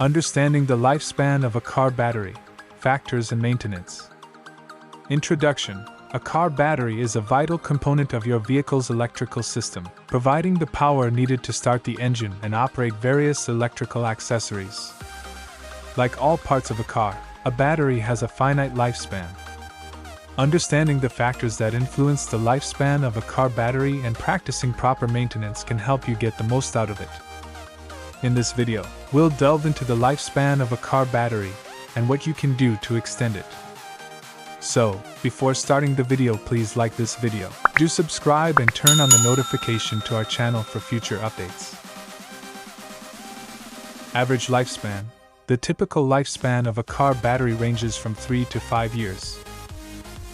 Understanding the lifespan of a car battery, factors and maintenance. Introduction. A car battery is a vital component of your vehicle's electrical system, providing the power needed to start the engine and operate various electrical accessories. Like all parts of a car, a battery has a finite lifespan. Understanding the factors that influence the lifespan of a car battery and practicing proper maintenance can help you get the most out of it. In this video, we'll delve into the lifespan of a car battery and what you can do to extend it. So, before starting the video, please like this video. Do subscribe and turn on the notification to our channel for future updates. Average lifespan. The typical lifespan of a car battery ranges from 3 to 5 years.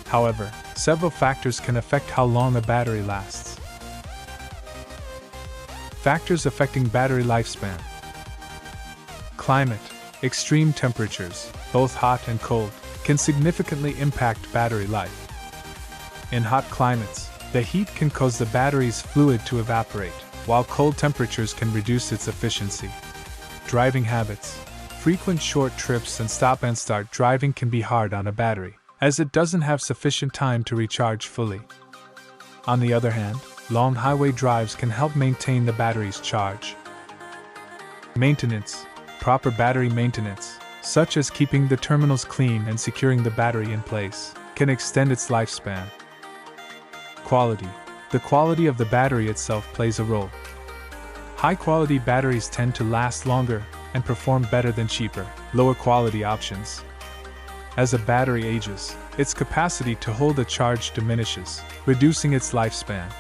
However, several factors can affect how long a battery lasts. Factors affecting battery lifespan. Climate. Extreme temperatures, both hot and cold, can significantly impact battery life. In hot climates, the heat can cause the battery's fluid to evaporate, while cold temperatures can reduce its efficiency. Driving habits. Frequent short trips and stop-and-start driving can be hard on a battery, as it doesn't have sufficient time to recharge fully. On the other hand, long highway drives can help maintain the battery's charge. Maintenance. Proper battery maintenance, such as keeping the terminals clean and securing the battery in place, can extend its lifespan. Quality. The quality of the battery itself plays a role. High-quality batteries tend to last longer and perform better than cheaper, lower-quality options. As a battery ages, its capacity to hold a charge diminishes, reducing its lifespan.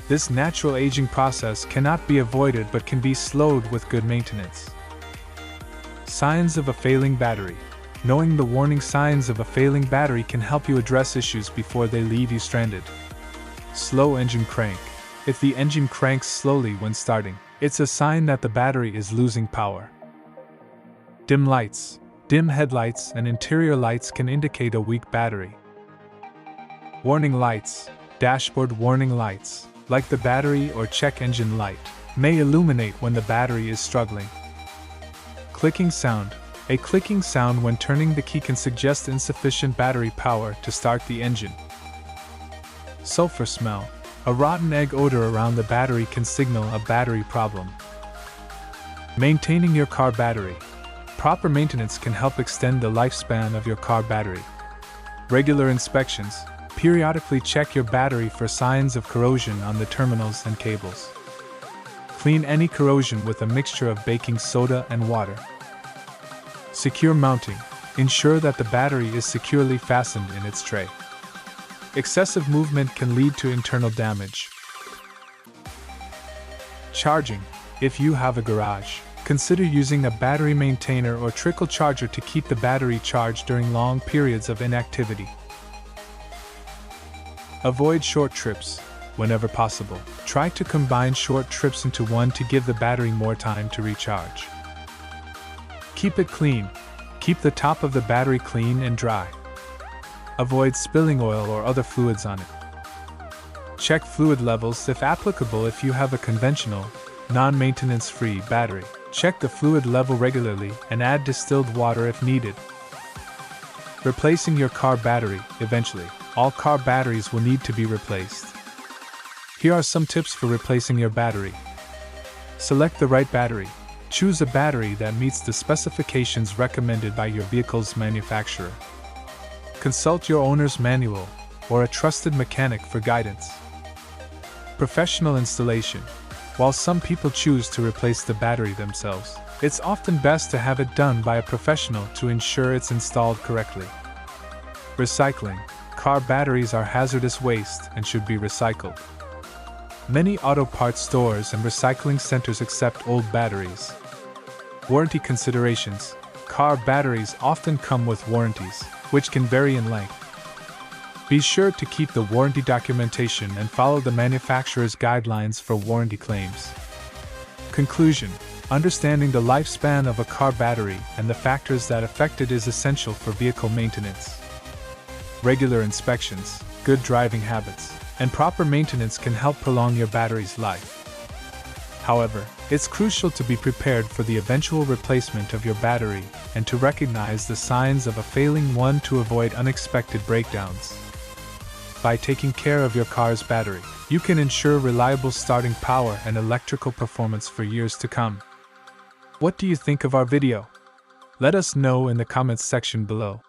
This natural aging process cannot be avoided but can be slowed with good maintenance. Signs of a failing battery. Knowing the warning signs of a failing battery can help you address issues before they leave you stranded. Slow engine crank. If the engine cranks slowly when starting, it's a sign that the battery is losing power. Dim lights. Dim headlights and interior lights can indicate a weak battery. Warning lights. Dashboard warning lights, like the battery or check engine light, may illuminate when the battery is struggling. Clicking sound. A clicking sound when turning the key can suggest insufficient battery power to start the engine. Sulfur smell. A rotten egg odor around the battery can signal a battery problem. Maintaining your car battery. Proper maintenance can help extend the lifespan of your car battery. Regular inspections. Periodically check your battery for signs of corrosion on the terminals and cables. Clean any corrosion with a mixture of baking soda and water. Secure mounting. Ensure that the battery is securely fastened in its tray. Excessive movement can lead to internal damage. Charging. If you have a garage, consider using a battery maintainer or trickle charger to keep the battery charged during long periods of inactivity. Avoid short trips. Whenever possible, try to combine short trips into one to give the battery more time to recharge. Keep it clean. Keep the top of the battery clean and dry. Avoid spilling oil or other fluids on it. Check fluid levels if applicable. If you have a conventional, non-maintenance-free battery, check the fluid level regularly and add distilled water if needed. Replacing your car battery. Eventually, all car batteries will need to be replaced. Here are some tips for replacing your battery. Select the right battery. Choose a battery that meets the specifications recommended by your vehicle's manufacturer. Consult your owner's manual or a trusted mechanic for guidance. Professional installation. While some people choose to replace the battery themselves, it's often best to have it done by a professional to ensure it's installed correctly. Recycling. Car batteries are hazardous waste and should be recycled. Many auto parts stores and recycling centers accept old batteries. Warranty considerations. Car batteries often come with warranties, which can vary in length. Be sure to keep the warranty documentation and follow the manufacturer's guidelines for warranty claims. Conclusion. Understanding the lifespan of a car battery and the factors that affect it is essential for vehicle maintenance. Regular inspections, good driving habits, and proper maintenance can help prolong your battery's life. However, It's crucial to be prepared for the eventual replacement of your battery and to recognize the signs of a failing one to avoid unexpected breakdowns. By taking care of your car's battery, you can ensure reliable starting power and electrical performance for years to come. What do you think of our video? Let us know in the comments section below.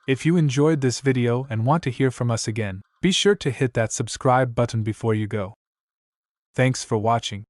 If you enjoyed this video and want to hear from us again, be sure to hit that subscribe button before you go. Thanks for watching.